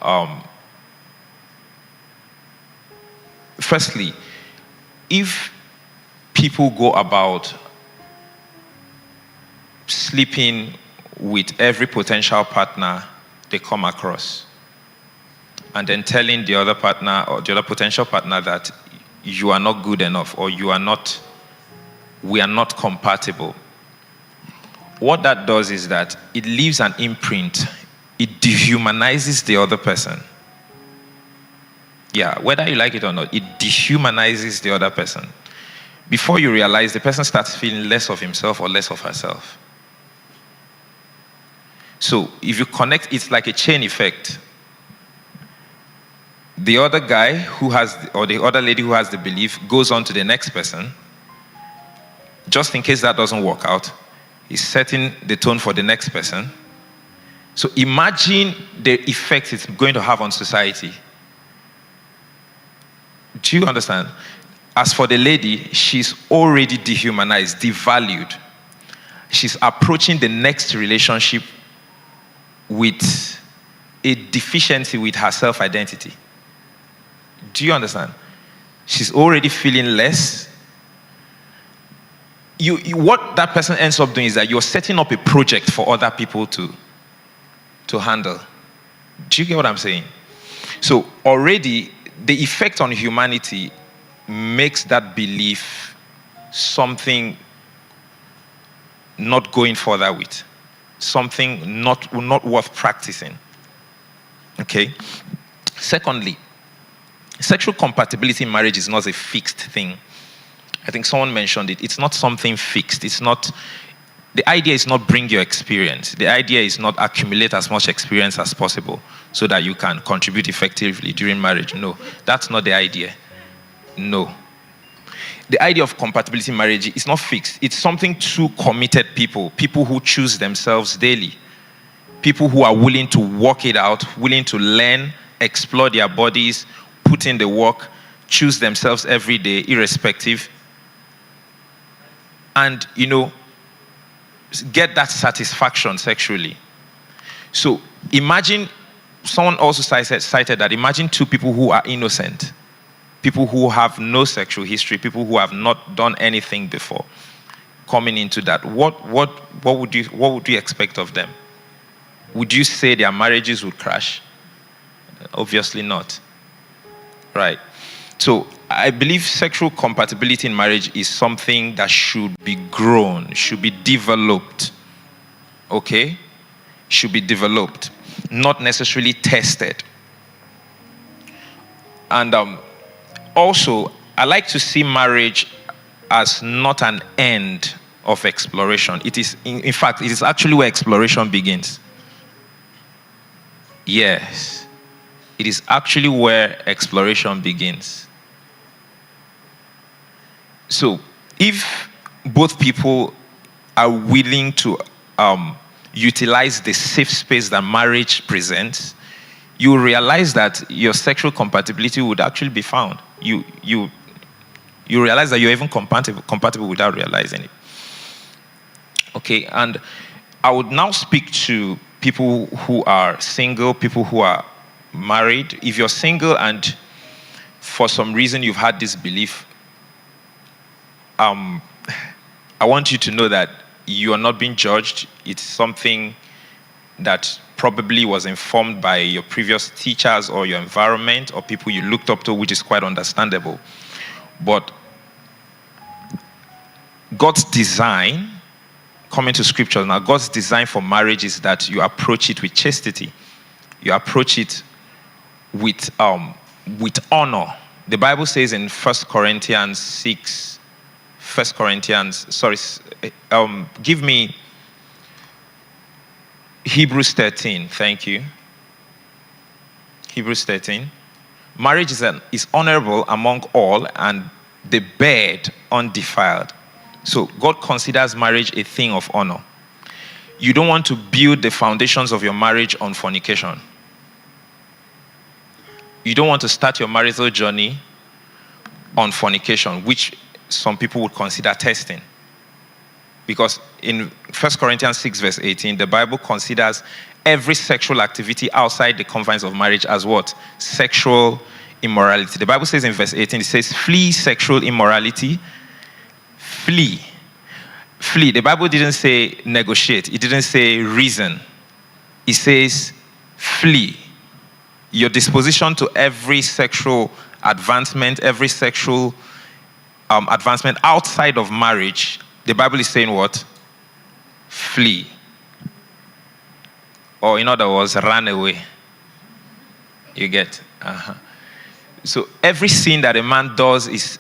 firstly, if people go about sleeping with every potential partner they come across, and then telling the other partner or the other potential partner that you are not good enough or we are not compatible, what that does is that it leaves an imprint. It dehumanizes the other person. Yeah, whether you like it or not, it dehumanizes the other person. Before you realize, the person starts feeling less of himself or less of herself. So if you connect, it's like a chain effect. The other guy or the other lady who has the belief goes on to the next person. Just in case that doesn't work out, he's setting the tone for the next person. So imagine the effect it's going to have on society. Do you understand? As for the lady, she's already dehumanized, devalued. She's approaching the next relationship with a deficiency with her self-identity. Do you understand? She's already feeling less. What that person ends up doing is that you're setting up a project for other people to handle. Do you get what I'm saying? So already, the effect on humanity makes that belief something not going further with, something not worth practicing. Okay? Secondly, sexual compatibility in marriage is not a fixed thing. I think someone mentioned it. It's not something fixed. The idea is not bring your experience. The idea is not accumulate as much experience as possible so that you can contribute effectively during marriage. No, that's not the idea. No. The idea of compatibility in marriage is not fixed. It's something two committed people who choose themselves daily, people who are willing to work it out, willing to learn, explore their bodies, put in the work, choose themselves every day, irrespective, and, get that satisfaction sexually. So imagine, someone also cited that, imagine two people who are innocent, people who have no sexual history, people who have not done anything before, coming into that. What would you expect of them? Would you say their marriages would crash? Obviously not. Right. So I believe sexual compatibility in marriage is something that should be grown, should be developed. Okay? Should be developed, not necessarily tested. And also, I like to see marriage as not an end of exploration. It is, in fact, it is actually where exploration begins. Yes. It is actually where exploration begins. So, if both people are willing to utilize the safe space that marriage presents, you realize that your sexual compatibility would actually be found. You realize that you're even compatible without realizing it. Okay, and I would now speak to people who are single, people who are married. If you're single and for some reason you've had this belief, I want you to know that you are not being judged. It's something that probably was informed by your previous teachers or your environment or people you looked up to, which is quite understandable. But God's design, coming to scripture now, God's design for marriage is that you approach it with chastity. You approach it with honor. The Bible says in 1 Corinthians, give me Hebrews 13, thank you. Hebrews 13. Marriage is honorable among all, and the bed undefiled. So God considers marriage a thing of honor. You don't want to build the foundations of your marriage on fornication. You don't want to start your marital journey on fornication, which some people would consider testing. Because in 1 Corinthians 6 verse 18, the Bible considers every sexual activity outside the confines of marriage as what? Sexual immorality. The Bible says in verse 18, it says, flee sexual immorality. Flee. Flee. The Bible didn't say negotiate. It didn't say reason. It says flee. Your disposition to every sexual advancement, every sexual advancement outside of marriage, the Bible is saying what? Flee. Or in other words, run away. You get? So every sin that a man does is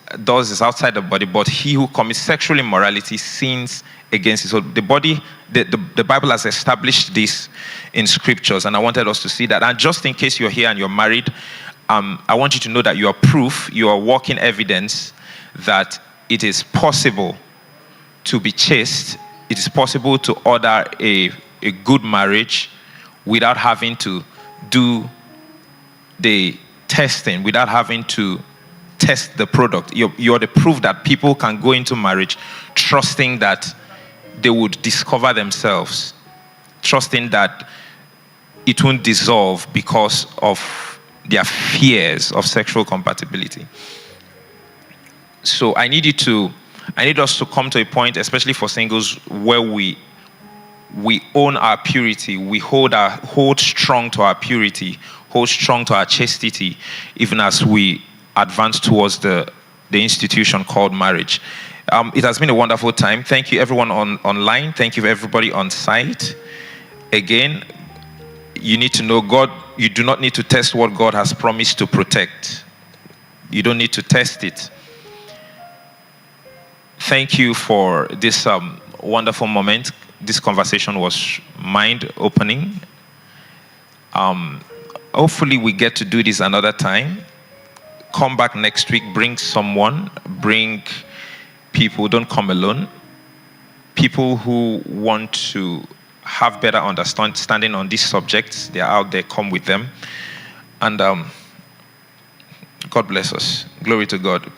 outside the body, but he who commits sexual immorality sins against it. So the Bible has established this in scriptures, and I wanted us to see that. And just in case you're here and you're married, I want you to know that you are proof, you are walking evidence that it is possible to be chaste. It is possible to order a good marriage without having to do the testing, without having to test the product. You're the proof that people can go into marriage trusting that they would discover themselves, trusting that it won't dissolve because of their fears of sexual compatibility. So I need us to come to a point, especially for singles, where we own our purity, we hold strong to our purity, hold strong to our chastity, even as we advance towards the institution called marriage. It has been a wonderful time. Thank you everyone online. Thank you everybody on site. Again, you need to know God, you do not need to test what God has promised to protect. You don't need to test it. Thank you for this wonderful moment. This conversation was mind-opening. Hopefully we get to do this another time. Come back next week, bring someone, bring people, don't come alone. People who want to have better understanding on these subjects, they're out there, come with them. And God bless us. Glory to God.